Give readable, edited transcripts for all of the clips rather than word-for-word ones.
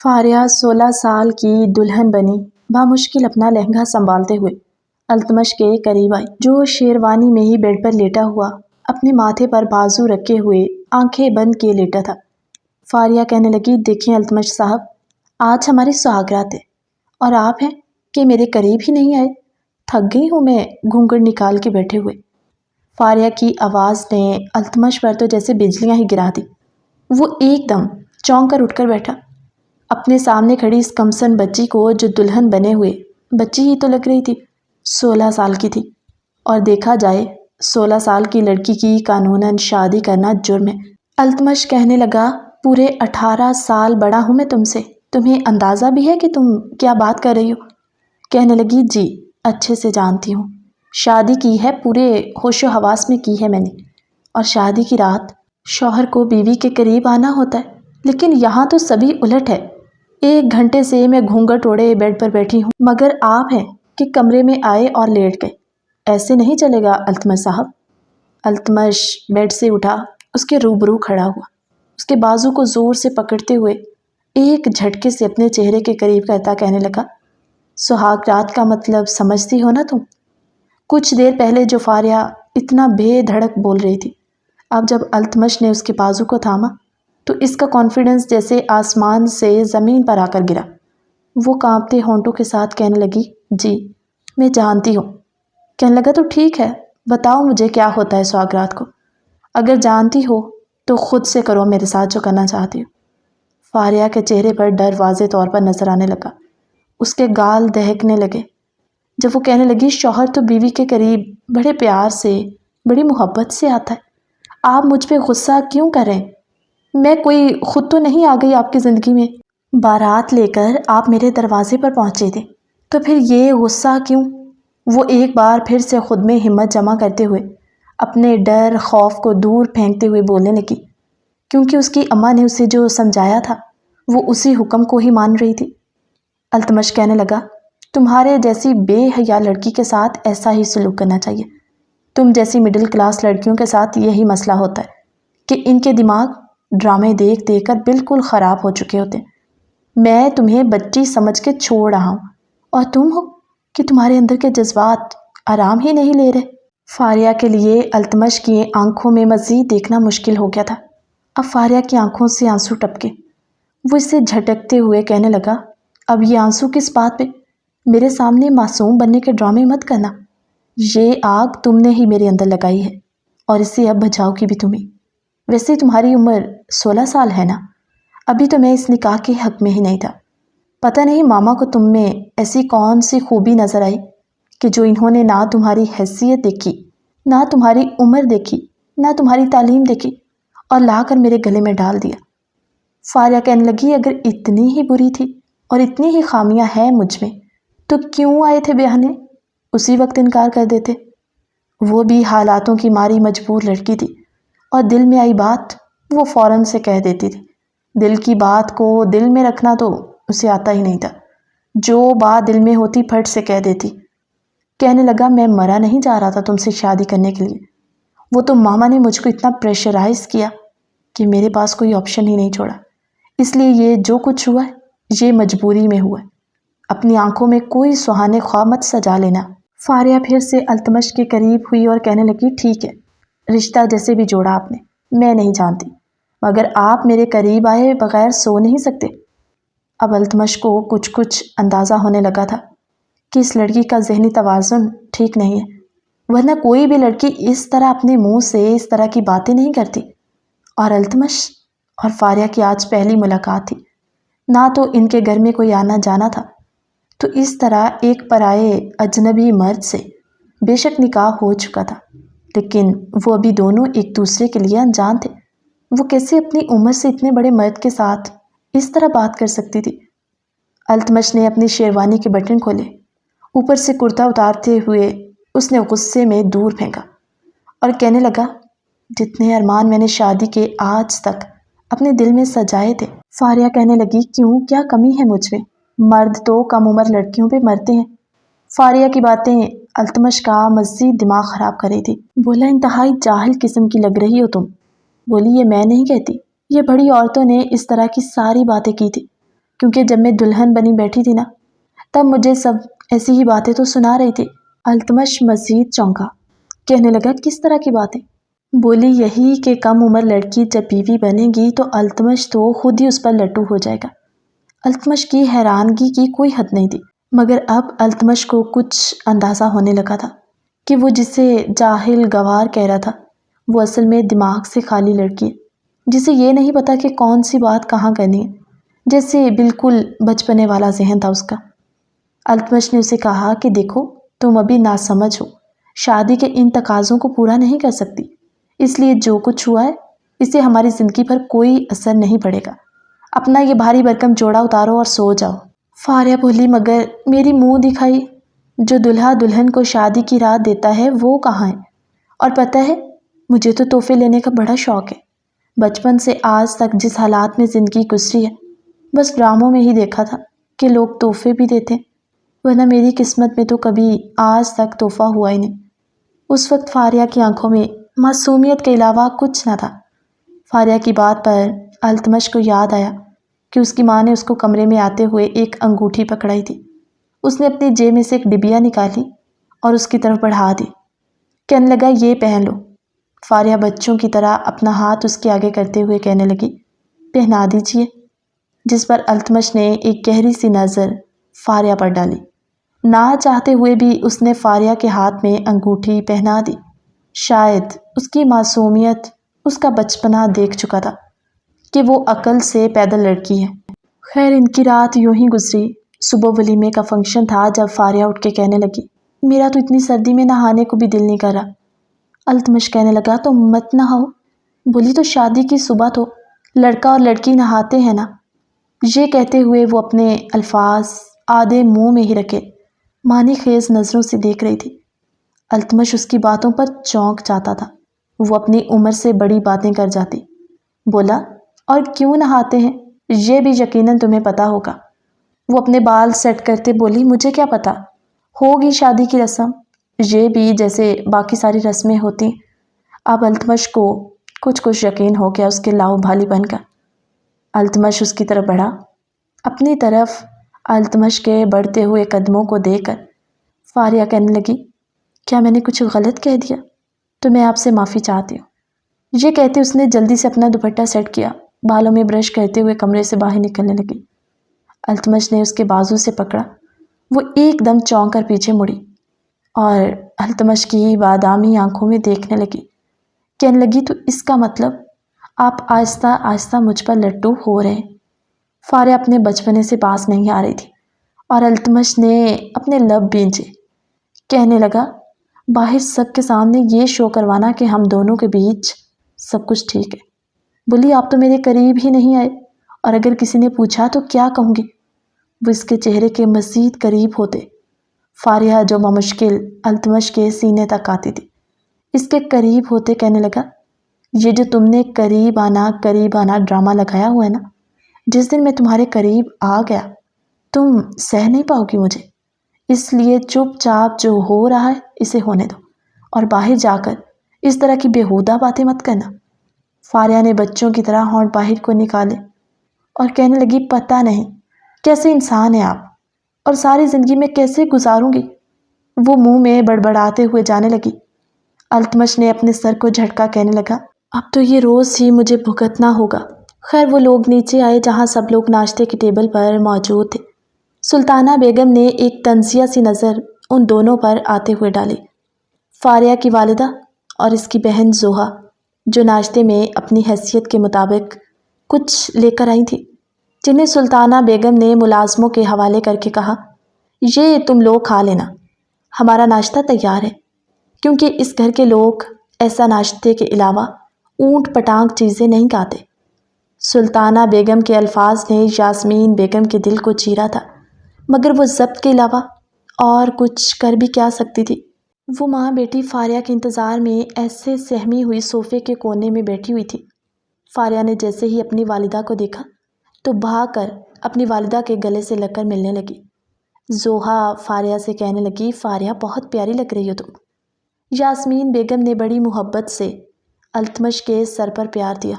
فاریہ 16 سال کی دلہن بنی بامشکل اپنا لہنگا سنبھالتے ہوئے التمش کے قریب آئی، جو شیروانی میں ہی بیڈ پر لیٹا ہوا اپنے ماتھے پر بازو رکھے ہوئے آنکھیں بند کیے لیٹا تھا۔ فاریہ کہنے لگی، دیکھیں التمش صاحب، آج ہماری سہاگرات ہے اور آپ ہیں کہ میرے قریب ہی نہیں آئے۔ تھک گئی ہوں میں گھونگھٹ نکال کے بیٹھے ہوئے۔ فاریہ کی آواز نے التمش پر تو جیسے بجلیاں ہی گرا دی۔ وہ ایک دم چونک کر اٹھ کر بیٹھا۔ اپنے سامنے کھڑی اس کمسن بچی کو، جو دلہن بنے ہوئے بچی ہی تو لگ رہی تھی، 16 سال کی تھی، اور دیکھا جائے 16 سال کی لڑکی کی قانوناً شادی کرنا جرم ہے۔ التمش کہنے لگا، پورے 18 سال بڑا ہوں میں تم سے، تمہیں اندازہ بھی ہے کہ تم کیا بات کر رہی ہو؟ کہنے لگی، جی اچھے سے جانتی ہوں، شادی کی ہے، پورے ہوش و حواس میں کی ہے میں نے، اور شادی کی رات شوہر کو بیوی کے قریب آنا ہوتا ہے، لیکن یہاں تو سبھی الٹ ہے۔ 1 گھنٹے سے میں گھونگھٹ اوڑھے بیڈ پر بیٹھی ہوں، مگر آپ ہیں کہ کمرے میں آئے اور لیٹ گئے۔ ایسے نہیں چلے گا التمش صاحب۔ التمش بیڈ سے اٹھا، اس کے روبرو کھڑا ہوا، اس کے بازو کو زور سے پکڑتے ہوئے ایک جھٹکے سے اپنے چہرے کے قریب کرتا کہنے لگا، سہاگ رات کا مطلب سمجھتی ہو نا تم؟ کچھ دیر پہلے جو فاریہ اتنا بے دھڑک بول رہی تھی، اب جب التمش نے اس کے بازو کو تھاما تو اس کا کانفیڈنس جیسے آسمان سے زمین پر آ کر گرا۔ وہ کانپتے ہونٹوں کے ساتھ کہنے لگی، جی میں جانتی ہوں۔ کہنے لگا، تو ٹھیک ہے، بتاؤ مجھے کیا ہوتا ہے سہاگ رات کو؟ اگر جانتی ہو تو خود سے کرو میرے ساتھ جو کرنا چاہتی ہو۔ فاریہ کے چہرے پر ڈر واضح طور پر نظر آنے لگا، اس کے گال دہکنے لگے جب وہ کہنے لگی، شوہر تو بیوی کے قریب بڑے پیار سے، بڑی محبت سے آتا ہے، آپ مجھ پہ غصہ کیوں کر رہے ہیں؟ میں کوئی خود تو نہیں آ گئی آپ کی زندگی میں، بارات لے کر آپ میرے دروازے پر پہنچے تھے، تو پھر یہ غصہ کیوں؟ وہ ایک بار پھر سے خود میں ہمت جمع کرتے ہوئے اپنے ڈر خوف کو دور پھینکتے ہوئے بولنے لگی، کیونکہ اس کی اماں نے اسے جو سمجھایا تھا وہ اسی حکم کو ہی مان رہی تھی۔ التمش کہنے لگا، تمہارے جیسی بے حیا لڑکی کے ساتھ ایسا ہی سلوک کرنا چاہیے۔ تم جیسی مڈل کلاس لڑکیوں کے ساتھ یہی مسئلہ ہوتا ہے کہ ان کے دماغ ڈرامے دیکھ دیکھ کر بالکل خراب ہو چکے ہوتے ہیں۔ میں تمہیں بچی سمجھ کے چھوڑ رہا ہوں، اور تم ہو کہ تمہارے اندر کے جذبات آرام ہی نہیں لے رہے۔ فاریہ کے لیے التمش کی آنکھوں میں مزید دیکھنا مشکل ہو گیا تھا۔ اب فاریہ کی آنکھوں سے آنسو ٹپکے۔ وہ اسے جھٹکتے ہوئے کہنے لگا، اب یہ آنسو کس بات پہ؟ میرے سامنے معصوم بننے کے ڈرامے مت کرنا۔ یہ آگ تم نے ہی میرے اندر لگائی ہے، اور اسے اب بجھاؤ گی بھی تمہیں۔ ویسے تمہاری عمر 16 سال ہے نا؟ ابھی تو میں اس نکاح کے حق میں ہی نہیں تھا۔ پتہ نہیں ماما کو تم میں ایسی کون سی خوبی نظر آئی کہ جو انہوں نے نہ تمہاری حیثیت دیکھی، نہ تمہاری عمر دیکھی، نہ تمہاری تعلیم دیکھی، اور لا کر میرے گلے میں ڈال دیا۔ فاریہ کہنے لگی، اگر اتنی ہی بری تھی اور اتنی ہی خامیاں ہیں مجھ میں تو کیوں آئے تھے بیاہنے؟ اسی وقت انکار کر دیتے۔ وہ بھی حالاتوں کی ماری مجبور لڑکی تھی، اور دل میں آئی بات وہ فوراً سے کہہ دیتی تھی۔ دل کی بات کو دل میں رکھنا تو اسے آتا ہی نہیں تھا، جو بات دل میں ہوتی پھٹ سے کہہ دیتی۔ کہنے لگا، میں مرا نہیں جا رہا تھا تم سے شادی کرنے کے لیے، وہ تو ماما نے مجھ کو اتنا پریشرائز کیا کہ میرے پاس کوئی آپشن ہی نہیں چھوڑا، اس لیے یہ جو کچھ ہوا ہے یہ مجبوری میں ہوا ہے۔ اپنی آنکھوں میں کوئی سہانے خواب مت سجا لینا۔ فاریہ پھر سے التمش کے قریب ہوئی اور کہنے لگی، ٹھیک ہے، رشتہ جیسے بھی جوڑا آپ نے، میں نہیں جانتی، مگر آپ میرے قریب آئے بغیر سو نہیں سکتے۔ اب التمش کو کچھ اندازہ ہونے لگا تھا کہ اس لڑکی کا ذہنی توازن ٹھیک نہیں ہے، ورنہ کوئی بھی لڑکی اس طرح اپنے منہ سے اس طرح کی باتیں نہیں کرتی۔ اور التمش اور فاریہ کی آج پہلی ملاقات تھی، نہ تو ان کے گھر میں کوئی آنا جانا تھا، تو اس طرح ایک پرائے اجنبی مرد سے بے شک نکاح ہو چکا تھا، لیکن وہ ابھی دونوں ایک دوسرے کے لیے انجان تھے۔ وہ کیسے اپنی عمر سے اتنے بڑے مرد کے ساتھ اس طرح بات کر سکتی تھی؟ التمش نے اپنی شیروانی کے بٹن کھولے، اوپر سے کرتا اتارتے ہوئے اس نے غصے میں دور پھینکا اور کہنے لگا، جتنے ارمان میں نے شادی کے آج تک اپنے دل میں سجائے تھے۔ فاریہ کہنے لگی، کیوں، کیا کمی ہے مجھ میں؟ مرد تو کم عمر لڑکیوں پہ مرتے ہیں۔ فاریہ کی باتیں التمش کا مزید دماغ خراب کر رہی تھی۔ بولا، انتہائی جاہل قسم کی لگ رہی ہو تم۔ بولی، یہ میں نہیں کہتی، یہ بڑی عورتوں نے اس طرح کی ساری باتیں کی تھی، کیونکہ جب میں دلہن بنی بیٹھی تھی نا، تب مجھے سب ایسی ہی باتیں تو سنا رہی تھی۔ التمش مزید چونکا، کہنے لگا کس طرح کی باتیں؟ بولی یہی کہ کم عمر لڑکی جب بیوی بنے گی تو التمش تو خود ہی اس پر لٹو ہو جائے گا۔ التمش کی حیرانگی کی کوئی حد نہیں تھی، مگر اب التمش کو کچھ اندازہ ہونے لگا تھا کہ وہ جسے جاہل گوار کہہ رہا تھا وہ اصل میں دماغ سے خالی لڑکی ہے، جسے یہ نہیں پتا کہ کون سی بات کہاں کرنی ہے، جیسے بالکل بچپنے والا ذہن تھا اس کا۔ التمش نے اسے کہا کہ دیکھو تم ابھی ناسمجھ ہو، شادی کے ان تقاضوں کو پورا نہیں کر سکتی، اس لیے جو کچھ ہوا ہے اس سے ہماری زندگی پر کوئی اثر نہیں پڑے گا، اپنا یہ بھاری بھرکم جوڑا اتارو اور سو جاؤ۔ فاریہ بولی مگر میری منہ دکھائی، جو دلہا دلہن کو شادی کی رات دیتا ہے وہ کہاں ہے؟ اور پتہ ہے مجھے تو تحفے لینے کا بڑا شوق ہے، بچپن سے آج تک جس حالات میں زندگی گزری ہے بس ڈراموں میں ہی دیکھا تھا کہ لوگ تحفے بھی دیتے ہیں، ورنہ میری قسمت میں تو کبھی آج تک تحفہ ہوا ہی نہیں۔ اس وقت فاریہ کی آنکھوں میں معصومیت کے علاوہ کچھ نہ تھا۔ فاریہ کی بات پر التمش کو یاد آیا کہ اس کی ماں نے اس کو کمرے میں آتے ہوئے ایک انگوٹھی پکڑائی تھی۔ اس نے اپنی جیب میں سے ایک ڈبیا نکالی اور اس کی طرف بڑھا دی، کہنے لگا یہ پہن لو۔ فاریہ بچوں کی طرح اپنا ہاتھ اس کے آگے کرتے ہوئے کہنے لگی پہنا دیجئے، جس پر التمش نے ایک گہری سی نظر فاریہ پر ڈالی۔ نہ چاہتے ہوئے بھی اس نے فاریہ کے ہاتھ میں انگوٹھی پہنا دی۔ شاید اس کی معصومیت اس کا بچپنا دیکھ چکا تھا کہ وہ عقل سے پیدل لڑکی ہے۔ خیر ان کی رات یوں ہی گزری۔ صبح ولیمے کا فنکشن تھا جب فاریہ اٹھ کے کہنے لگی میرا تو اتنی سردی میں نہانے کو بھی دل نہیں کر رہا۔ التمش کہنے لگا تو مت نہاؤ۔ بولی تو شادی کی صبح تو لڑکا اور لڑکی نہاتے ہیں نا۔ یہ کہتے ہوئے وہ اپنے الفاظ آدھے منہ میں ہی رکھے معنی خیز نظروں سے دیکھ رہی تھی۔ التمش اس کی باتوں پر چونک جاتا تھا، وہ اپنی عمر سے بڑی باتیں کر جاتی۔ بولا اور کیوں نہاتے ہیں یہ بھی یقیناً تمہیں پتا ہوگا۔ وہ اپنے بال سیٹ کرتے بولی مجھے کیا پتا، ہوگی شادی کی رسم، یہ بھی جیسے باقی ساری رسمیں ہوتی۔ اب التمش کو کچھ یقین ہو گیا اس کے لاؤ بھالی بن کا۔ التمش اس کی طرف بڑھا۔ اپنی طرف التمش کے بڑھتے ہوئے قدموں کو دیکھ کر فاریہ کہنے لگی کیا میں نے کچھ غلط کہہ دیا؟ تو میں آپ سے معافی چاہتی ہوں۔ یہ کہتے اس نے جلدی سے اپنا دوپٹہ سیٹ کیا، بالوں میں برش کرتے ہوئے کمرے سے باہر نکلنے لگی۔ التمش نے اس کے بازو سے پکڑا، وہ ایک دم چونک کر پیچھے مڑی اور التمش کی بادامی آنکھوں میں دیکھنے لگی، کہنے لگی تو اس کا مطلب آپ آہستہ آہستہ مجھ پر لٹو ہو رہے ہیں۔ فاریہ اپنے بچپنے سے پاس نہیں آ رہی تھی اور التمش نے اپنے لب بھینچے، کہنے لگا باہر سب کے سامنے یہ شو کروانا کہ ہم دونوں کے بیچ سب کچھ ٹھیک ہے۔ بولی آپ تو میرے قریب ہی نہیں آئے، اور اگر کسی نے پوچھا تو کیا کہوں گی؟ وہ اس کے چہرے کے مزید قریب ہوتے۔ فاریہ جو بمشکل التمش کے سینے تک آتی تھی اس کے قریب ہوتے کہنے لگا یہ جو تم نے قریب آنا ڈرامہ لگایا ہوا ہے نا، جس دن میں تمہارے قریب آ گیا تم سہ نہیں پاؤ گی مجھے، اس لیے چپ چاپ جو ہو رہا ہے اسے ہونے دو اور باہر جا کر اس طرح کی بیہودہ باتیں مت کرنا۔ فاریہ نے بچوں کی طرح ہونٹ باہر کو نکالے اور کہنے لگی پتہ نہیں کیسے انسان ہیں آپ، اور ساری زندگی میں کیسے گزاروں گی؟ وہ منہ میں بڑبڑاتے ہوئے جانے لگی۔ التمش نے اپنے سر کو جھٹکا، کہنے لگا اب تو یہ روز ہی مجھے بھگتنا ہوگا۔ خیر وہ لوگ نیچے آئے جہاں سب لوگ ناشتے کی ٹیبل پر موجود تھے۔ سلطانہ بیگم نے ایک طنزیہ سی نظر ان دونوں پر آتے ہوئے ڈالی۔ فاریہ کی والدہ اور اس کی بہن زوہا جو ناشتے میں اپنی حیثیت کے مطابق کچھ لے کر آئی تھی، جنہیں سلطانہ بیگم نے ملازموں کے حوالے کر کے کہا یہ تم لوگ کھا لینا، ہمارا ناشتہ تیار ہے، کیونکہ اس گھر کے لوگ ایسا ناشتے کے علاوہ اونٹ پٹانگ چیزیں نہیں کھاتے۔ سلطانہ بیگم کے الفاظ نے یاسمین بیگم کے دل کو چیرا تھا، مگر وہ ضبط کے علاوہ اور کچھ کر بھی کیا سکتی تھی؟ وہ ماں بیٹی فاریہ کے انتظار میں ایسے سہمی ہوئی صوفے کے کونے میں بیٹھی ہوئی تھی۔ فاریہ نے جیسے ہی اپنی والدہ کو دیکھا تو بھاگ کر اپنی والدہ کے گلے سے لگ کر ملنے لگی۔ زوہا فاریہ سے کہنے لگی فاریہ بہت پیاری لگ رہی ہو تم۔ یاسمین بیگم نے بڑی محبت سے التمش کے سر پر پیار دیا،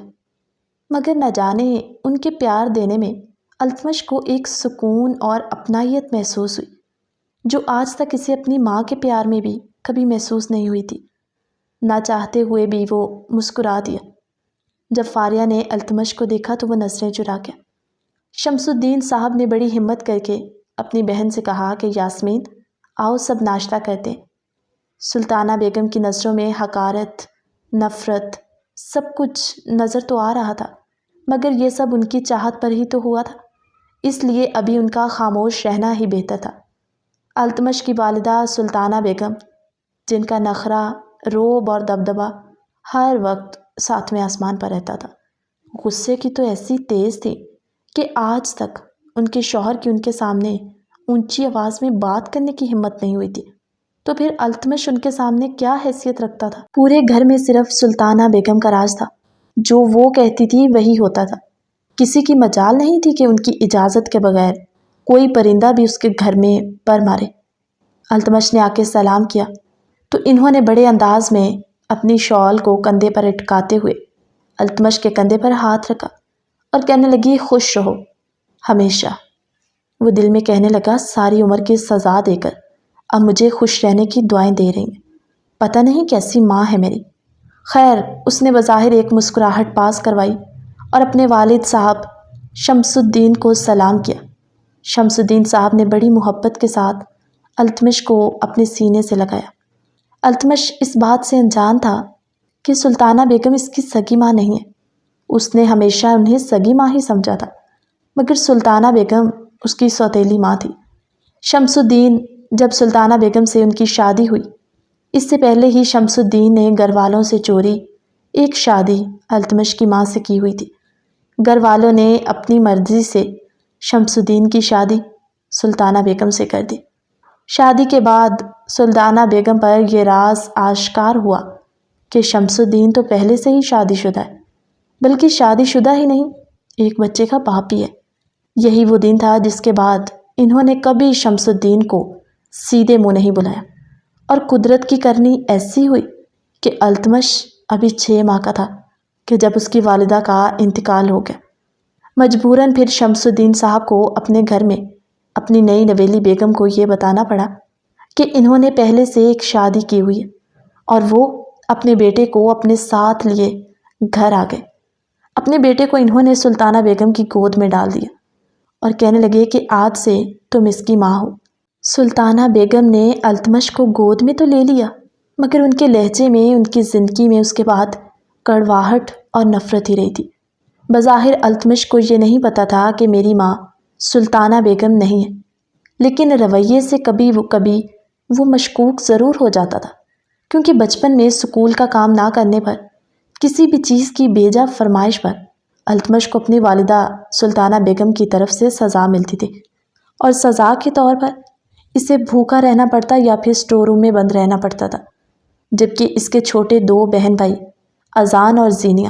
مگر نہ جانے ان کے پیار دینے میں التمش کو ایک سکون اور اپنائیت محسوس ہوئی جو آج تک اسے اپنی ماں کے پیار میں بھی کبھی محسوس نہیں ہوئی تھی۔ نہ چاہتے ہوئے بھی وہ مسکرا دیا۔ جب فاریہ نے التمش کو دیکھا تو وہ نظریں چرا گیا۔ شمس الدین صاحب نے بڑی ہمت کر کے اپنی بہن سے کہا کہ یاسمین آؤ سب ناشتہ کرتے ہیں۔ سلطانہ بیگم کی نظروں میں حقارت، نفرت، سب کچھ نظر تو آ رہا تھا، مگر یہ سب ان کی چاہت پر ہی تو ہوا تھا، اس لیے ابھی ان کا خاموش رہنا ہی بہتر تھا۔ التمش کی والدہ سلطانہ بیگم، جن کا نخرہ، روب اور دبدبہ ہر وقت ساتویں آسمان پر رہتا تھا، غصے کی تو ایسی تیز تھی کہ آج تک ان کے شوہر کی ان کے سامنے اونچی آواز میں بات کرنے کی ہمت نہیں ہوئی تھی، تو پھر التمش ان کے سامنے کیا حیثیت رکھتا تھا؟ پورے گھر میں صرف سلطانہ بیگم کا راز تھا، جو وہ کہتی تھی وہی ہوتا تھا۔ کسی کی مجال نہیں تھی کہ ان کی اجازت کے بغیر کوئی پرندہ بھی اس کے گھر میں پر مارے۔ التمش نے آ کے سلام کیا تو انہوں نے بڑے انداز میں اپنی شال کو کندھے پر اٹکاتے ہوئے التمش کے کندھے پر ہاتھ رکھا اور کہنے لگی خوش رہو ہمیشہ۔ وہ دل میں کہنے لگا ساری عمر کی سزا دے کر اب مجھے خوش رہنے کی دعائیں دے رہی ہیں، پتہ نہیں کیسی ماں ہے میری۔ خیر اس نے بظاہر ایک مسکراہٹ پاس کروائی اور اپنے والد صاحب شمس الدین کو سلام کیا۔ شمس الدین صاحب نے بڑی محبت کے ساتھ التمش کو اپنے سینے سے لگایا۔ التمش اس بات سے انجان تھا کہ سلطانہ بیگم اس کی سگی ماں نہیں ہے، اس نے ہمیشہ انہیں سگی ماں ہی سمجھا تھا، مگر سلطانہ بیگم اس کی سوتیلی ماں تھی۔ شمس الدین جب سلطانہ بیگم سے ان کی شادی ہوئی، اس سے پہلے ہی شمس الدین نے گھر والوں سے چوری ایک شادی التمش کی ماں سے کی ہوئی تھی۔ گھر والوں نے اپنی مرضی سے شمس الدین کی شادی سلطانہ بیگم سے کر دی۔ شادی کے بعد سلطانہ بیگم پر یہ راز آشکار ہوا کہ شمس الدین تو پہلے سے ہی شادی شدہ ہے، بلکہ شادی شدہ ہی نہیں، ایک بچے کا باپ بھی ہے۔ یہی وہ دن تھا جس کے بعد انہوں نے کبھی شمس الدین کو سیدھے منہ نہیں بلایا، اور قدرت کی کرنی ایسی ہوئی کہ التمش ابھی 6 ماہ کا تھا کہ جب اس کی والدہ کا انتقال ہو گیا۔ مجبوراً پھر شمس الدین صاحب کو اپنے گھر میں اپنی نئی نویلی بیگم کو یہ بتانا پڑا کہ انہوں نے پہلے سے ایک شادی کی ہوئی ہے، اور وہ اپنے بیٹے کو اپنے ساتھ لیے گھر آ گئے۔ اپنے بیٹے کو انہوں نے سلطانہ بیگم کی گود میں ڈال دیا اور کہنے لگے کہ آج سے تم اس کی ماں ہو۔ سلطانہ بیگم نے التمش کو گود میں تو لے لیا، مگر ان کے لہجے میں، ان کی زندگی میں اس کے بعد کڑواہٹ اور نفرت ہی رہی تھی۔ بظاہر التمش کو یہ نہیں پتہ تھا کہ میری ماں سلطانہ بیگم نہیں ہے، لیکن رویے سے کبھی وہ مشکوک ضرور ہو جاتا تھا، کیونکہ بچپن میں سکول کا کام نہ کرنے پر، کسی بھی چیز کی بیجا فرمائش پر التمش کو اپنی والدہ سلطانہ بیگم کی طرف سے سزا ملتی تھی، اور سزا کے طور پر اسے بھوکا رہنا پڑتا یا پھر اسٹور روم میں بند رہنا پڑتا تھا۔ جبکہ اس کے چھوٹے 2 بہن بھائی اذان اور زینیہ،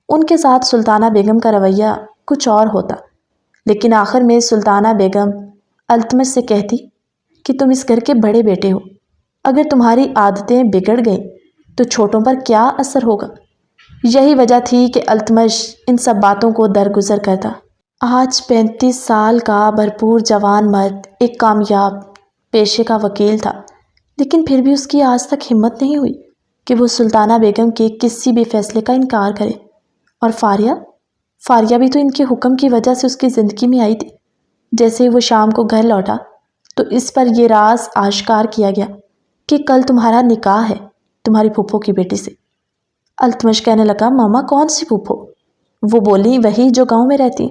ان کے ساتھ سلطانہ بیگم کا رویہ کچھ اور ہوتا، لیکن آخر میں سلطانہ بیگم التمش سے کہتی کہ تم اس گھر کے بڑے بیٹے ہو، اگر تمہاری عادتیں بگڑ گئیں تو چھوٹوں پر کیا اثر ہوگا۔ یہی وجہ تھی کہ التمش ان سب باتوں کو درگزر کرتا۔ آج 35 سال کا بھرپور جوان مرد ایک کامیاب پیشے کا وکیل تھا، لیکن پھر بھی اس کی آج تک ہمت نہیں ہوئی کہ وہ سلطانہ بیگم کے کسی بھی فیصلے کا انکار کرے۔ اور فاریہ بھی تو ان کے حکم کی وجہ سے اس کی زندگی میں آئی تھی۔ جیسے ہی وہ شام کو گھر لوٹا تو اس پر یہ راز آشکار کیا گیا کہ کل تمہارا نکاح ہے تمہاری پھپھو کی بیٹی سے۔ التمش کہنے لگا ماما کون سی پھپھو؟ وہ بولی وہی جو گاؤں میں رہتی۔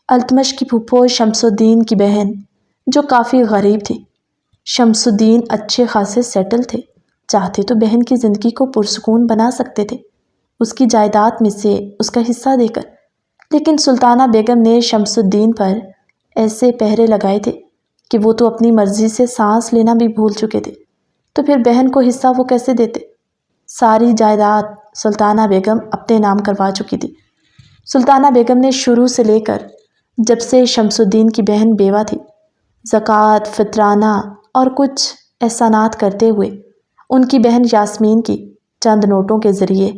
التمش کی پھپھو شمس الدین کی بہن، جو کافی غریب تھی۔ شمس الدین اچھے خاصے سیٹل تھے، چاہتے تو بہن کی زندگی کو پرسکون بنا سکتے تھے اس کی جائیداد میں سے اس کا حصہ دے کر، لیکن سلطانہ بیگم نے شمس الدین پر ایسے پہرے لگائے تھے کہ وہ تو اپنی مرضی سے سانس لینا بھی بھول چکے تھے، تو پھر بہن کو حصہ وہ کیسے دیتے؟ ساری جائیداد سلطانہ بیگم اپنے نام کروا چکی تھی۔ سلطانہ بیگم نے شروع سے لے کر جب سے شمس الدین کی بہن بیوہ تھی، زکوٰۃ، فطرانہ اور کچھ احسانات کرتے ہوئے ان کی بہن یاسمین کی چند نوٹوں کے ذریعے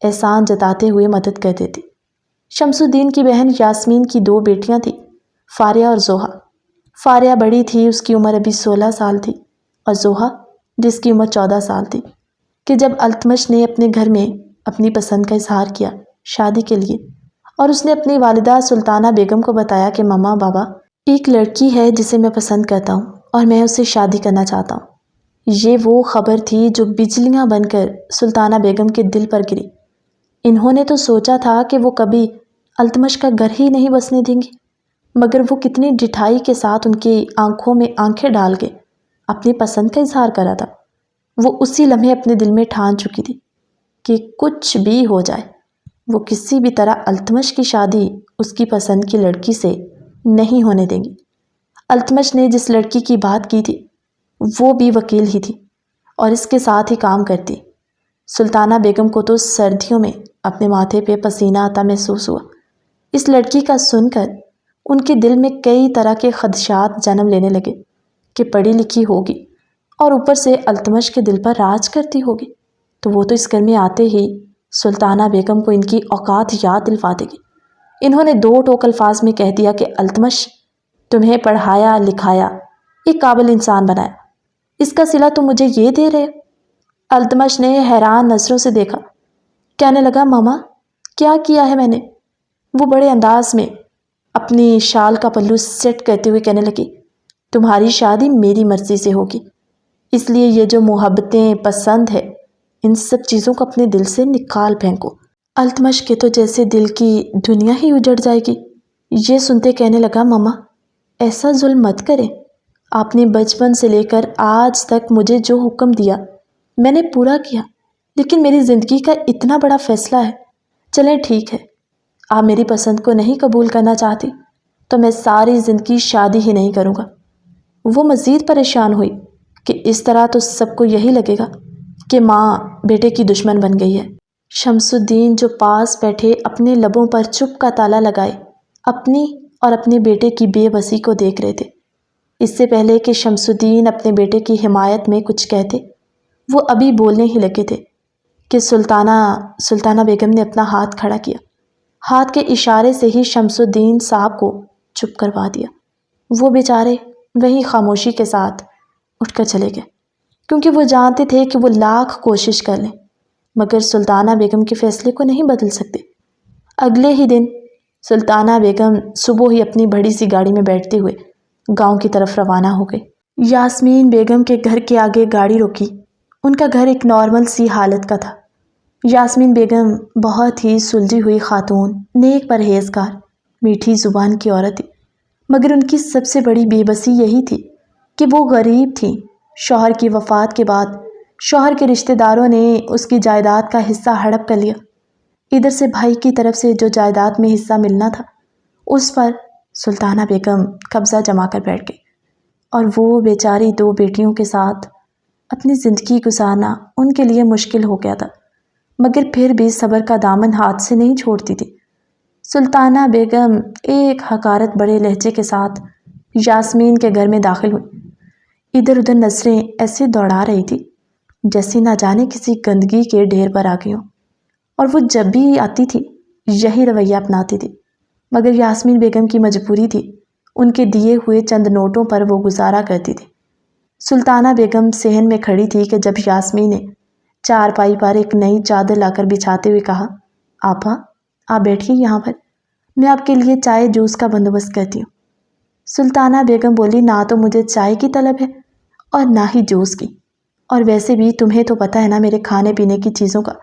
احسان جتاتے ہوئے مدد کر دیتی۔ شمس الدین کی بہن یاسمین کی 2 بیٹیاں تھیں، فاریہ اور زوہا۔ فاریہ بڑی تھی، اس کی عمر ابھی 16 سال تھی، اور زوہا جس کی عمر 14 سال تھی، کہ جب التمش نے اپنے گھر میں اپنی پسند کا اظہار کیا شادی کے لیے، اور اس نے اپنی والدہ سلطانہ بیگم کو بتایا کہ ماما بابا، ایک لڑکی ہے جسے میں پسند کرتا ہوں اور میں اسے شادی کرنا چاہتا ہوں۔ یہ وہ خبر تھی جو بجلیاں بن کر سلطانہ بیگم کے دل پر گری۔ انہوں نے تو سوچا تھا کہ وہ کبھی التمش کا گھر ہی نہیں بسنے دیں گی، مگر وہ کتنی ڈٹھائی کے ساتھ ان کی آنکھوں میں آنکھیں ڈال کے اپنی پسند کا اظہار کرا تھا۔ وہ اسی لمحے اپنے دل میں ٹھان چکی تھی کہ کچھ بھی ہو جائے وہ کسی بھی طرح التمش کی شادی اس کی پسند کی لڑکی سے نہیں ہونے دیں گی۔ التمش نے جس لڑکی کی بات کی تھی وہ بھی وکیل ہی تھی اور اس کے ساتھ ہی کام کرتی۔ سلطانہ بیگم کو تو سردیوں میں اپنے ماتھے پہ پسینہ آتا محسوس ہوا۔ اس لڑکی کا سن کر ان کے دل میں کئی طرح کے خدشات جنم لینے لگے کہ پڑھی لکھی ہوگی اور اوپر سے التمش کے دل پر راج کرتی ہوگی تو وہ تو اس گھر میں آتے ہی سلطانہ بیگم کو ان کی اوقات یاد دلوا دے گی۔ انہوں نے 2 ٹوک الفاظ میں کہہ دیا کہ التمش، تمہیں پڑھایا لکھایا، ایک قابل انسان بنایا، اس کا صلہ تم مجھے یہ دے رہے ہو؟ التمش نے حیران نظروں سے دیکھا، کہنے لگا ماما کیا کیا ہے میں نے؟ وہ بڑے انداز میں اپنی شال کا پلو سیٹ کرتے ہوئے کہنے لگی، تمہاری شادی میری مرضی سے ہوگی، اس لیے یہ جو محبتیں پسند ہے ان سب چیزوں کو اپنے دل سے نکال پھینکو۔ التمش کے تو جیسے دل کی دنیا ہی اجڑ جائے گی۔ یہ سنتے کہنے لگا ماما ایسا ظلم مت کریں، آپ نے بچپن سے لے کر آج تک مجھے جو حکم دیا میں نے پورا کیا، لیکن میری زندگی کا اتنا بڑا فیصلہ ہے۔ چلیں ٹھیک ہے، آپ میری پسند کو نہیں قبول کرنا چاہتی تو میں ساری زندگی شادی ہی نہیں کروں گا۔ وہ مزید پریشان ہوئی کہ اس طرح تو سب کو یہی لگے گا کہ ماں بیٹے کی دشمن بن گئی ہے۔ شمس الدین جو پاس بیٹھے اپنے لبوں پر چپ کا تالا لگائے اپنی اور اپنے بیٹے کی بے بسی کو دیکھ رہے تھے۔ اس سے پہلے کہ شمس الدین اپنے بیٹے کی حمایت میں کچھ کہتے، وہ ابھی بولنے ہی لگے تھے کہ سلطانہ بیگم نے اپنا ہاتھ کھڑا کیا۔ ہاتھ کے اشارے سے ہی شمس الدین صاحب کو چپ کروا دیا۔ وہ بیچارے وہیں خاموشی کے ساتھ اٹھ کر چلے گئے، کیونکہ وہ جانتے تھے کہ وہ لاکھ کوشش کر لیں مگر سلطانہ بیگم کے فیصلے کو نہیں بدل سکتے۔ اگلے ہی دن سلطانہ بیگم صبح ہی اپنی بڑی سی گاڑی میں بیٹھتے ہوئے گاؤں کی طرف روانہ ہو گئی۔ یاسمین بیگم کے گھر کے آگے گاڑی روکی۔ ان کا گھر ایک نارمل سی حالت کا تھا۔ یاسمین بیگم بہت ہی سلجھی ہوئی خاتون، نیک پرہیزگار، میٹھی زبان کی عورت تھی، مگر ان کی سب سے بڑی بے بسی یہی تھی کہ وہ غریب تھیں۔ شوہر کی وفات کے بعد شوہر کے رشتہ داروں نے اس کی جائیداد کا حصہ ہڑپ کر لیا۔ ادھر سے بھائی کی طرف سے جو جائیداد میں حصہ ملنا تھا اس پر سلطانہ بیگم قبضہ جما کر بیٹھ گئی، اور وہ بیچاری 2 بیٹیوں کے ساتھ اپنی زندگی گزارنا ان کے لیے مشکل ہو گیا تھا، مگر پھر بھی صبر کا دامن ہاتھ سے نہیں چھوڑتی تھی۔ سلطانہ بیگم ایک حقارت بڑے لہجے کے ساتھ یاسمین کے گھر میں داخل ہوئی۔ ادھر ادھر نظریں ایسے دوڑا رہی تھی جیسے نہ جانے کسی گندگی کے ڈھیر پر آ گئی ہوں، اور وہ جب بھی آتی تھی یہی رویہ اپناتی تھی، مگر یاسمین بیگم کی مجبوری تھی، ان کے دیے ہوئے چند نوٹوں پر وہ گزارا کرتی تھی۔ سلطانہ بیگم صحن میں کھڑی تھی کہ جب یاسمین نے چارپائی پر ایک نئی چادر لا کر بچھاتے ہوئے کہا، آپا آپ بیٹھیے یہاں پر، میں آپ کے لیے چائے جوس کا بندوبست کرتی ہوں۔ سلطانہ بیگم بولی، نہ تو مجھے چائے کی طلب ہے اور نہ ہی جوس کی، اور ویسے بھی تمہیں تو پتہ ہے نا میرے کھانے پینے کی چیزوں کا،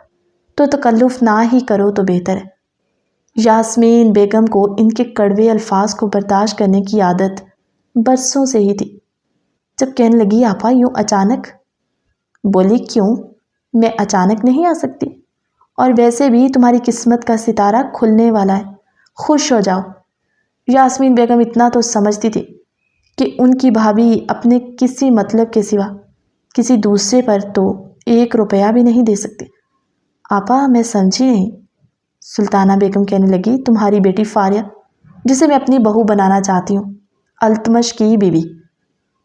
تو تکلف نہ ہی کرو تو بہتر ہے۔ یاسمین بیگم کو ان کے کڑوے الفاظ کو برداشت کرنے کی عادت برسوں سے ہی تھی۔ جب کہنے لگی، آپا یوں اچانک؟ بولی، کیوں، میں اچانک نہیں آ سکتی، اور ویسے بھی تمہاری قسمت کا ستارہ کھلنے والا ہے، خوش ہو جاؤ۔ یاسمین بیگم اتنا تو سمجھتی تھی کہ ان کی بھابھی اپنے کسی مطلب کے سوا کسی دوسرے پر تو 1 روپیہ بھی نہیں دے سکتی۔ آپا میں سمجھی نہیں۔ سلطانہ بیگم کہنے لگی، تمہاری بیٹی فاریہ جسے میں اپنی بہو بنانا چاہتی ہوں، التمش کی بیوی۔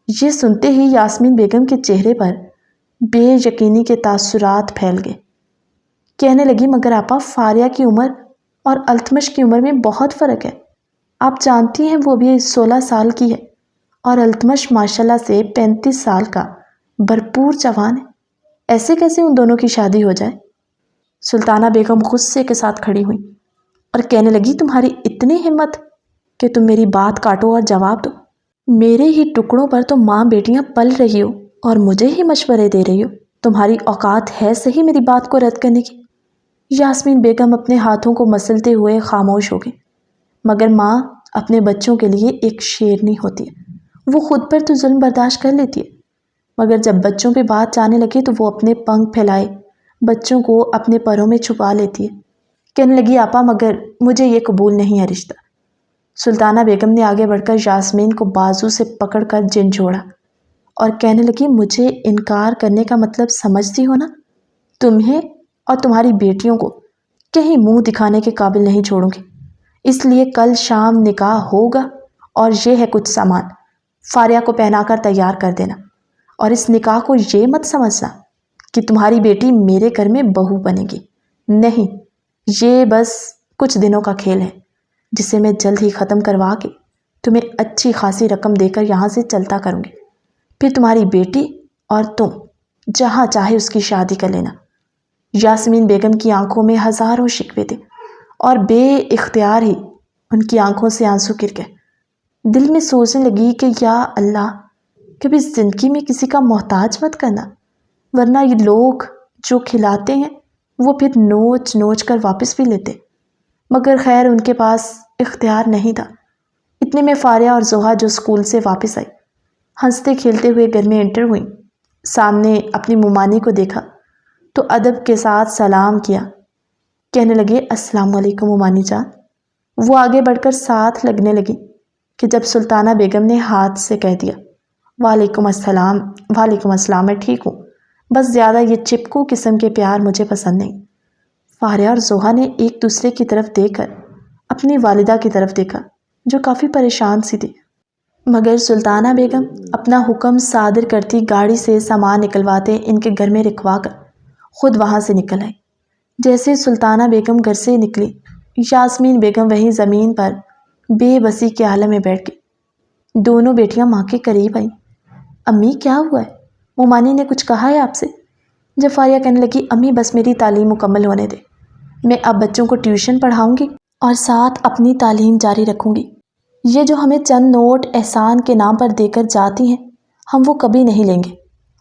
یہ سنتے ہی یاسمین بیگم کے چہرے پر بے یقینی کے تاثرات پھیل گئے۔ کہنے لگی، مگر آپا فاریہ کی عمر اور التمش کی عمر میں بہت فرق ہے۔ آپ جانتی ہیں وہ ابھی 16 سال کی ہے اور التمش ماشاءاللہ سے 35 سال کا بھرپور جوان ہے. ایسے کیسے ان دونوں کی شادی ہو جائے؟ سلطانہ بیگم غصے کے ساتھ کھڑی ہوئی اور کہنے لگی تمہاری اتنی ہمت کہ تم میری بات کاٹو اور جواب دو. میرے ہی ٹکڑوں پر تم ماں بیٹیاں پل رہی ہو اور مجھے ہی مشورے دے رہی ہو. تمہاری اوقات ہے صحیح میری بات کو رد کرنے کی؟ یاسمین بیگم اپنے ہاتھوں کو مسلتے ہوئے خاموش ہو گئی. مگر ماں اپنے بچوں کے لیے ایک شیرنی ہوتی ہے. وہ خود پر تو ظلم برداشت کر لیتی ہے مگر جب بچوں پہ بات جانے لگے تو وہ اپنے پنکھ پھیلائے بچوں کو اپنے پروں میں چھپا لیتی ہے. کہنے لگی آپا مگر مجھے یہ قبول نہیں ہے رشتہ. سلطانہ بیگم نے آگے بڑھ کر یاسمین کو بازو سے پکڑ کر جھنجھوڑا اور کہنے لگی مجھے انکار کرنے کا مطلب سمجھتی ہو نا؟ تمہیں اور تمہاری بیٹیوں کو کہیں منہ دکھانے کے قابل نہیں چھوڑوں گی. اس لیے کل شام نکاح ہوگا اور یہ ہے کچھ سامان. فاریہ کو پہنا کر تیار کر دینا اور اس نکاح کو یہ مت سمجھنا کہ تمہاری بیٹی میرے گھر میں بہو بنے گی. نہیں، یہ بس کچھ دنوں کا کھیل ہے جسے میں جلد ہی ختم کروا کے تمہیں اچھی خاصی رقم دے کر یہاں سے چلتا کروں گی. پھر تمہاری بیٹی اور تم جہاں چاہے اس کی شادی کر لینا. یاسمین بیگم کی آنکھوں میں ہزاروں شکوے تھے اور بے اختیار ہی ان کی آنکھوں سے آنسو گر گئے. دل میں سوچنے لگی کہ یا اللہ کبھی زندگی میں کسی کا محتاج مت کرنا ورنہ یہ لوگ جو کھلاتے ہیں وہ پھر نوچ نوچ کر واپس بھی لیتے. مگر خیر ان کے پاس اختیار نہیں تھا. اتنے میں فاریہ اور زحا جو اسکول سے واپس آئی ہنستے کھیلتے ہوئے گھر میں انٹر ہوئیں. سامنے اپنی ممانی کو دیکھا تو ادب کے ساتھ سلام کیا. کہنے لگے السلام علیکم ممانی جان. وہ آگے بڑھ کر ساتھ لگنے لگی کہ جب سلطانہ بیگم نے ہاتھ سے کہہ دیا وعلیکم السلام. وعلیکم السلام، میں ٹھیک ہوں، بس زیادہ یہ چپکو قسم کے پیار مجھے پسند نہیں. فاریہ اور زحا نے ایک دوسرے کی طرف دیکھ کر اپنی والدہ کی طرف دیکھا جو کافی پریشان سی تھی. مگر سلطانہ بیگم اپنا حکم صادر کرتی گاڑی سے سامان نکلواتے ان کے گھر میں رکھوا کر خود وہاں سے نکل آئی. جیسے سلطانہ بیگم گھر سے نکلی یاسمین بیگم وہیں زمین پر بے بسی کے عالم میں بیٹھ گئی. دونوں بیٹیاں ماں کے قریب آئیں. امی کیا ہوا ہے؟ ممانی نے کچھ کہا ہے آپ سے؟ جب فاریہ کہنے لگی امی بس میری تعلیم مکمل ہونے دے، میں اب بچوں کو ٹیوشن پڑھاؤں گی اور ساتھ اپنی تعلیم جاری رکھوں گی. یہ جو ہمیں چند نوٹ احسان کے نام پر دے کر جاتی ہیں ہم وہ کبھی نہیں لیں گے.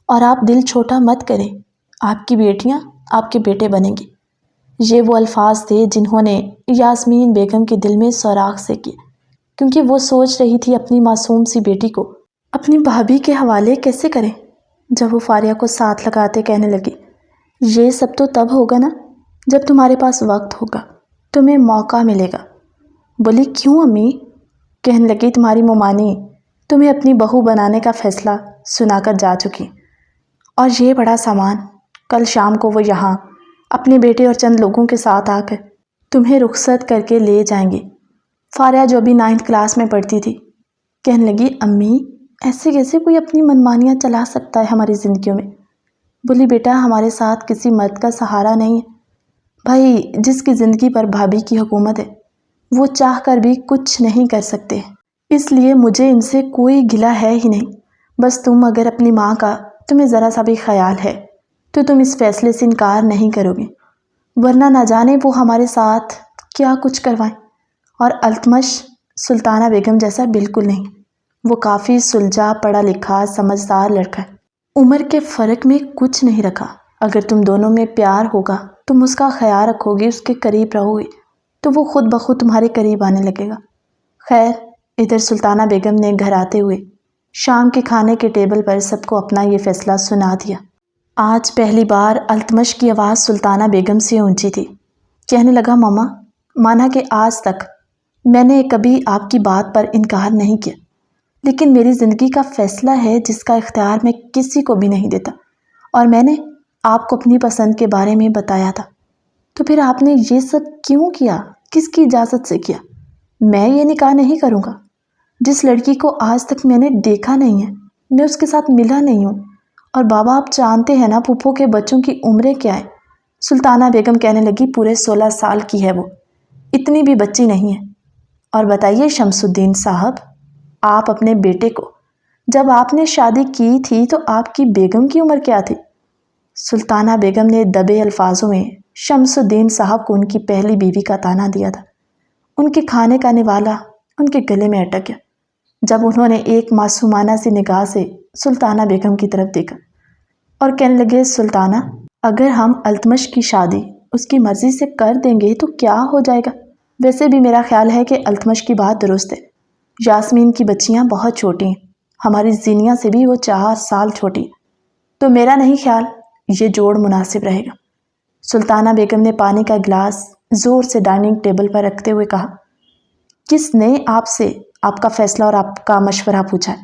اور آپ دل چھوٹا مت کریں، آپ کی بیٹیاں آپ کے بیٹے بنیں گی. یہ وہ الفاظ تھے جنہوں نے یاسمین بیگم کے دل میں سوراخ سے کیے کیونکہ وہ سوچ رہی تھی اپنی معصوم سی بیٹی کو اپنی بھابھی کے حوالے کیسے کریں. جب وہ فاریہ کو ساتھ لگاتے کہنے لگی یہ سب تو تب ہوگا نا جب تمہارے پاس وقت ہوگا، تمہیں موقع ملے گا. بولی کیوں امی؟ کہنے لگی تمہاری ممانی تمہیں اپنی بہو بنانے کا فیصلہ سنا کر جا چکی اور یہ بڑا سامان کل شام کو وہ یہاں اپنے بیٹے اور چند لوگوں کے ساتھ آ کر تمہیں رخصت کر کے لے جائیں گے. فاریہ جو ابھی 9th کلاس میں پڑھتی تھی کہنے لگی امی ایسے کیسے کوئی اپنی منمانیاں چلا سکتا ہے ہماری زندگیوں میں؟ بولی بیٹا ہمارے ساتھ کسی مرد کا سہارا نہیں ہے. بھائی جس کی زندگی پر بھابھی کی حکومت ہے وہ چاہ کر بھی کچھ نہیں کر سکتے. اس لیے مجھے ان سے کوئی گلہ ہے ہی نہیں. بس تم اگر اپنی ماں کا تمہیں ذرا سا بھی خیال ہے تو تم اس فیصلے سے انکار نہیں کرو گے ورنہ نہ جانے وہ ہمارے ساتھ کیا کچھ کروائیں. اور التمش سلطانہ بیگم جیسا بالکل نہیں. وہ کافی سلجھا پڑھا لکھا سمجھدار لڑکا ہے. عمر کے فرق میں کچھ نہیں رکھا. اگر تم دونوں میں پیار ہوگا تم اس کا خیال رکھو گی، اس کے قریب رہو گی تو وہ خود بخود تمہارے قریب آنے لگے گا. خیر ادھر سلطانہ بیگم نے گھر آتے ہوئے شام کے کھانے کے ٹیبل پر سب کو اپنا یہ فیصلہ سنا دیا. آج پہلی بار التمش کی آواز سلطانہ بیگم سے اونچی تھی. کہنے لگا ماما مانا کہ آج تک میں نے کبھی آپ کی بات پر انکار نہیں کیا لیکن میری زندگی کا فیصلہ ہے جس کا اختیار میں کسی کو بھی نہیں دیتا اور میں نے آپ کو اپنی پسند کے بارے میں بتایا تھا. تو پھر آپ نے یہ سب کیوں کیا؟ کس کی اجازت سے کیا؟ میں یہ نکاح نہیں کروں گا. جس لڑکی کو آج تک میں نے دیکھا نہیں ہے میں اس کے ساتھ ملا نہیں ہوں. اور بابا آپ جانتے ہیں نا پھپھو کے بچوں کی عمریں کیا ہے؟ سلطانہ بیگم کہنے لگی پورے 16 سال کی ہے وہ، اتنی بھی بچی نہیں ہے. اور بتائیے شمس الدین صاحب، آپ اپنے بیٹے کو جب آپ نے شادی کی تھی تو آپ کی بیگم کی عمر کیا تھی؟ سلطانہ بیگم نے دبے الفاظوں میں شمس الدین صاحب کو ان کی پہلی بیوی کا طعنہ دیا تھا۔ ان کے کھانے کا نوالا ان کے گلے میں اٹک گیا جب انہوں نے ایک معصومانہ سی نگاہ سے سلطانہ بیگم کی طرف دیکھا اور کہنے لگے، سلطانہ، اگر ہم التمش کی شادی اس کی مرضی سے کر دیں گے تو کیا ہو جائے گا؟ ویسے بھی میرا خیال ہے کہ التمش کی بات درست ہے۔ یاسمین کی بچیاں بہت چھوٹی ہیں، ہماری زینیہ سے بھی وہ 4 سال چھوٹی ہے، تو میرا نہیں خیال یہ جوڑ مناسب رہے گا۔ سلطانہ بیگم نے پانی کا گلاس زور سے ڈائننگ ٹیبل پر رکھتے ہوئے کہا، کس نے آپ سے آپ کا فیصلہ اور آپ کا مشورہ پوچھا ہے؟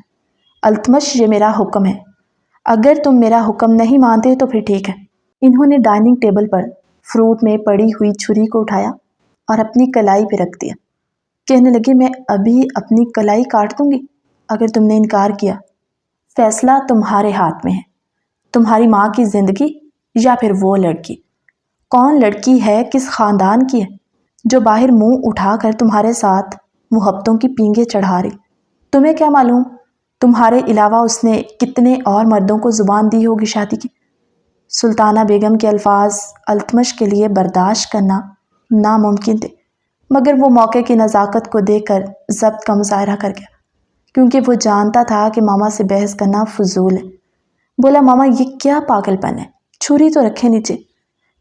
التمش، یہ میرا حکم ہے، اگر تم میرا حکم نہیں مانتے تو پھر ٹھیک ہے۔ انہوں نے ڈائننگ ٹیبل پر فروٹ میں پڑی ہوئی چھری کو اٹھایا اور اپنی کلائی پہ رکھ دیا۔ کہنے لگے، میں ابھی اپنی کلائی کاٹ دوں گی اگر تم نے انکار کیا۔ فیصلہ تمہارے ہاتھ میں ہے، تمہاری ماں کی زندگی یا پھر وہ لڑکی۔ کون لڑکی ہے، کس خاندان کی ہے جو باہر منہ اٹھا کر تمہارے ساتھ محبتوں کی پینگیں چڑھا رہی؟ تمہیں کیا معلوم تمہارے علاوہ اس نے کتنے اور مردوں کو زبان دی ہوگی شادی کی؟ سلطانہ بیگم کے الفاظ التمش کے لیے برداشت کرنا ناممکن تھے، مگر وہ موقع کی نزاکت کو دیکھ کر ضبط کا مظاہرہ کر گیا، کیونکہ وہ جانتا تھا کہ ماما سے بحث کرنا فضول ہے۔ بولا، ماما یہ کیا پاگل پن ہے، چھری تو رکھے نیچے،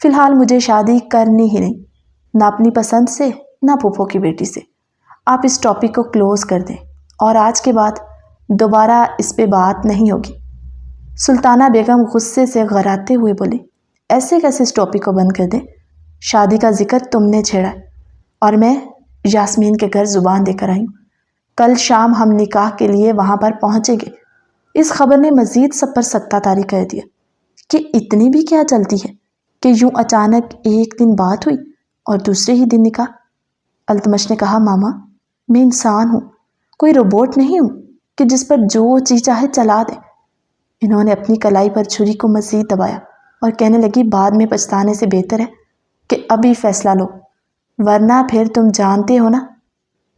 فی الحال مجھے شادی کرنی ہی نہیں، نہ اپنی پسند سے نہ پھوپھو کی بیٹی سے۔ آپ اس ٹاپک کو کلوز کر دیں اور آج کے بعد دوبارہ اس پہ بات نہیں ہوگی۔ سلطانہ بیگم غصے سے غراتے ہوئے بولی، ایسے کیسے اس ٹاپک کو بند کر دیں؟ شادی کا ذکر تم نے چھیڑا ہے اور میں یاسمین کے گھر زبان دے کر آئی ہوں۔ کل شام ہم نکاح کے لیے وہاں پر پہنچیں گے۔ اس خبر نے مزید سب پر سکتہ طاری کر دیا کہ اتنی بھی کیا چلتی ہے کہ یوں اچانک ایک دن بات ہوئی اور دوسرے ہی دن نکاح۔ التمش نے کہا، ماما میں انسان ہوں، کوئی روبوٹ نہیں ہوں کہ جس پر جو چیز چاہے چلا دے۔ انہوں نے اپنی کلائی پر چھری کو مزید دبایا اور کہنے لگی، بعد میں پچھتانے سے بہتر ہے کہ ابھی فیصلہ لو، ورنہ پھر تم جانتے ہو نا۔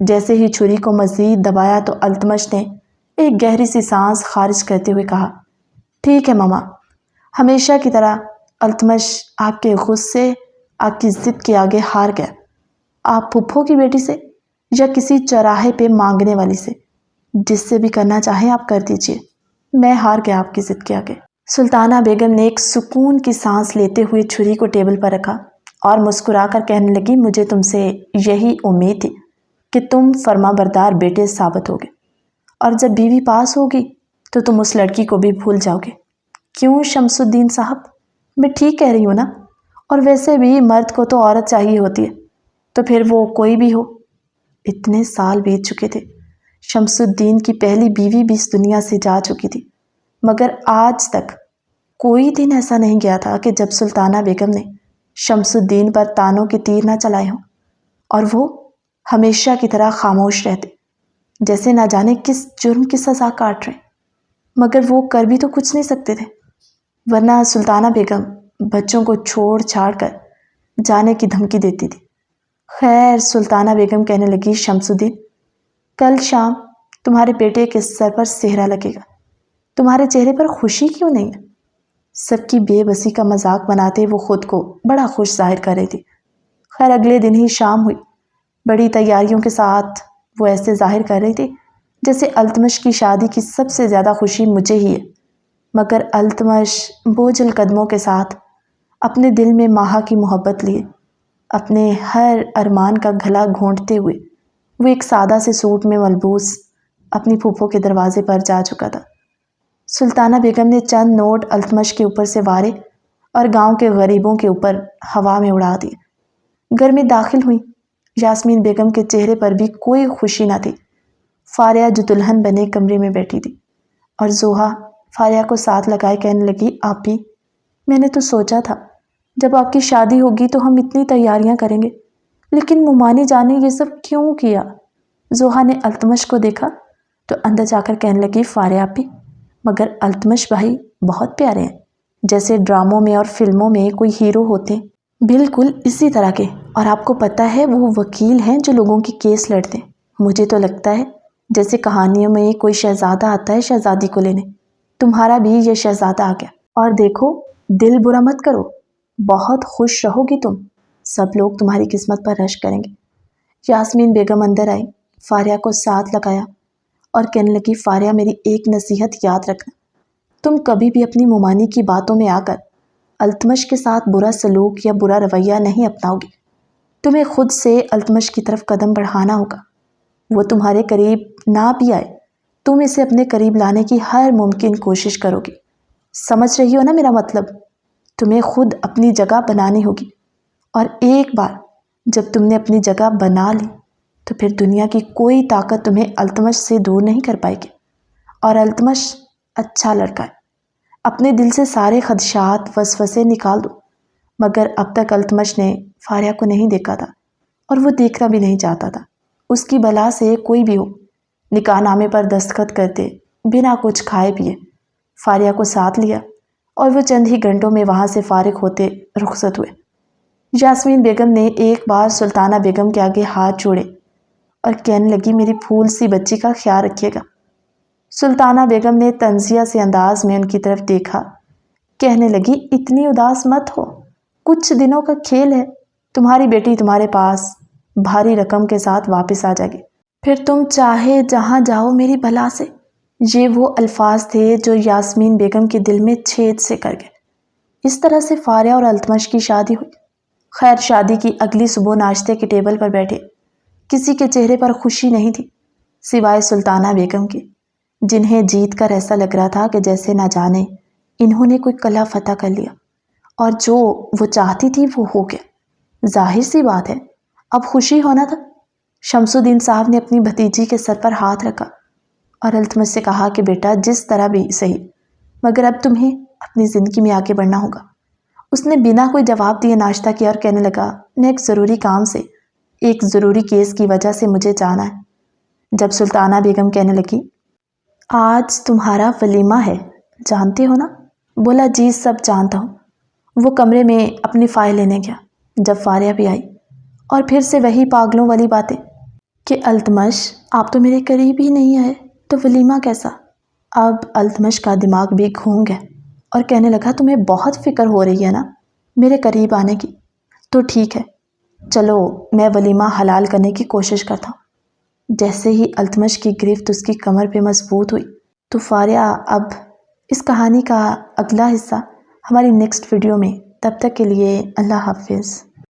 جیسے ہی چھری کو مزید دبایا تو التمش نے ایک گہری سی سانس خارج کرتے ہوئے کہا، ٹھیک ہے ماما۔ ہمیشہ کی طرح التمش آپ کے غصے، آپ کی ضد کے آگے ہار گیا۔ آپ پھپھو کی بیٹی سے یا کسی چوراہے پہ مانگنے والی سے، جس سے بھی کرنا چاہیں آپ کر دیجئے، میں ہار گیا آپ کی ضد کے آگے۔ سلطانہ بیگم نے ایک سکون کی سانس لیتے ہوئے چھری کو ٹیبل پر رکھا اور مسکرا کر کہنے لگی، مجھے تم سے یہی امید تھی کہ تم فرما بردار بیٹے ثابت ہوگے، اور جب بیوی پاس ہوگی تو تم اس لڑکی کو بھی بھول جاؤ گے۔ کیوں شمس الدین صاحب، میں ٹھیک کہہ رہی ہوں نا؟ اور ویسے بھی مرد کو تو عورت چاہیے ہوتی ہے، تو پھر وہ کوئی بھی ہو۔ اتنے سال بیت چکے تھے، شمس الدین کی پہلی بیوی بھی اس دنیا سے جا چکی تھی، مگر آج تک کوئی دن ایسا نہیں گیا تھا کہ جب سلطانہ بیگم نے شمس الدین پر تانوں کے تیر نہ چلائے ہوں اور وہ ہمیشہ کی طرح خاموش رہتے، جیسے نہ جانے کس جرم کی سزا کاٹ رہے، مگر وہ کر بھی تو کچھ نہیں سکتے تھے، ورنہ سلطانہ بیگم بچوں کو چھوڑ چھاڑ کر جانے کی دھمکی دیتی تھی۔ خیر، سلطانہ بیگم کہنے لگی، شمس الدین، کل شام تمہارے بیٹے کے سر پر سہرا لگے گا، تمہارے چہرے پر خوشی کیوں نہیں ہے؟ سب کی بے بسی کا مذاق بناتے وہ خود کو بڑا خوش ظاہر کر رہی تھی۔ خیر، اگلے دن ہی شام ہوئی، بڑی تیاریوں کے ساتھ وہ ایسے ظاہر کر رہی تھی جیسے التمش کی شادی کی سب سے زیادہ خوشی مجھے ہی ہے، مگر التمش بوجھل قدموں کے ساتھ اپنے دل میں ماہا کی محبت لیے اپنے ہر ارمان کا گھلا گھونٹتے ہوئے وہ ایک سادہ سے سوٹ میں ملبوس اپنی پھوپھو کے دروازے پر جا چکا تھا۔ سلطانہ بیگم نے چند نوٹ التمش کے اوپر سے وارے اور گاؤں کے غریبوں کے اوپر ہوا میں اڑا دیے۔ گھر میں داخل ہوئی، یاسمین بیگم کے چہرے پر بھی کوئی خوشی نہ تھی۔ فاریہ جو دلہن بنے کمرے میں بیٹھی تھی اور زوہا فاریہ کو ساتھ لگائے کہنے لگی، آپ بھی، میں نے تو سوچا تھا جب آپ کی شادی ہوگی تو ہم اتنی تیاریاں کریں گے، لیکن ممانی جان نے یہ سب کیوں کیا؟ زوہا نے التمش کو دیکھا تو اندر جا کر کہنے لگی، فاریہ آپ بھی، مگر التمش بھائی بہت پیارے ہیں، جیسے ڈراموں میں اور فلموں میں کوئی ہیرو ہوتے ہیں، بالکل اسی طرح کے، اور آپ کو پتہ ہے وہ وکیل ہیں جو لوگوں کی کیس لڑتے ہیں۔ مجھے تو لگتا ہے جیسے کہانیوں میں کوئی شہزادہ آتا ہے شہزادی کو لینے، تمہارا بھی یہ شہزادہ آ گیا۔ اور دیکھو، دل برا مت کرو، بہت خوش رہو گی تم، سب لوگ تمہاری قسمت پر رشک کریں گے۔ یاسمین بیگم اندر آئی، فاریہ کو ساتھ لگایا اور کہنے لگی، فاریہ میری ایک نصیحت یاد رکھنا، تم کبھی بھی اپنی ممانی کی باتوں میں آ کر التمش کے ساتھ برا سلوک یا برا رویہ نہیں اپناؤ گی۔ تمہیں خود سے التمش کی طرف قدم بڑھانا ہوگا، وہ تمہارے قریب نہ بھی آئے، تم اسے اپنے قریب لانے کی ہر ممکن کوشش کرو گی۔ سمجھ رہی ہو نا میرا مطلب؟ تمہیں خود اپنی جگہ بنانی ہوگی، اور ایک بار جب تم نے اپنی جگہ بنا لی تو پھر دنیا کی کوئی طاقت تمہیں التمش سے دور نہیں کر پائے گی۔ اور التمش اچھا لڑکا ہے، اپنے دل سے سارے خدشات وسوسے نکال دو۔ مگر اب تک التمش نے فاریہ کو نہیں دیکھا تھا، اور وہ دیکھنا بھی نہیں چاہتا تھا۔ اس کی بلا سے کوئی بھی ہو نکاح نامے پر دستخط کرتے بنا کچھ کھائے پیے فاریہ کو ساتھ لیا، اور وہ چند ہی گھنٹوں میں وہاں سے فارغ ہوتے رخصت ہوئے۔ یاسمین بیگم نے ایک بار سلطانہ بیگم کے آگے ہاتھ جوڑے اور کہنے لگی، میری پھول سی بچی کا خیال رکھیے گا۔ سلطانہ بیگم نے تنزیہ سے انداز میں ان کی طرف دیکھا، کہنے لگی، اتنی اداس مت ہو، کچھ دنوں کا کھیل ہے، تمہاری بیٹی تمہارے پاس بھاری رقم کے ساتھ واپس آ جائے گی، پھر تم چاہے جہاں جاؤ میری بلا سے۔ یہ وہ الفاظ تھے جو یاسمین بیگم کے دل میں چھید سے کر گئے۔ اس طرح سے فاریہ اور التمش کی شادی ہوئی۔ خیر، شادی کی اگلی صبح ناشتے کے ٹیبل پر بیٹھے کسی کے چہرے پر خوشی نہیں تھی سوائے سلطانہ بیگم کی، جنہیں جیت کر ایسا لگ رہا تھا کہ جیسے نہ جانے انہوں نے کوئی قلعہ فتح کر لیا، اور جو وہ چاہتی تھی وہ ہو گیا۔ ظاہر سی بات ہے، اب خوشی ہونا تھا۔ شمس الدین صاحب نے اپنی بھتیجی کے سر پر ہاتھ رکھا اور التمش سے کہا کہ بیٹا، جس طرح بھی صحیح، مگر اب تمہیں اپنی زندگی میں آگے بڑھنا ہوگا۔ اس نے بنا کوئی جواب دیے ناشتہ کیا اور کہنے لگا، میں ایک ضروری کام سے، ایک ضروری کیس کی وجہ سے مجھے جانا ہے۔ جب سلطانہ بیگم کہنے لگی، آج تمہارا ولیمہ ہے، جانتے ہو نا؟ بولا، جی سب جانتا ہوں۔ وہ کمرے میں اپنی فائل لینے گیا جب فاریہ بھی آئی، اور پھر سے وہی پاگلوں والی باتیں کہ التمش آپ تو میرے قریب ہی نہیں آئے تو ولیمہ کیسا؟ اب التمش کا دماغ بھی گھوم گیا اور کہنے لگا، تمہیں بہت فکر ہو رہی ہے نا میرے قریب آنے کی، تو ٹھیک ہے، چلو میں ولیمہ حلال کرنے کی کوشش کرتا ہوں۔ جیسے ہی التمش کی گرفت اس کی کمر پہ مضبوط ہوئی تو فاریہ اب اس کہانی کا اگلا حصہ ہماری نیکسٹ ویڈیو میں۔ تب تک کے لیے اللہ حافظ۔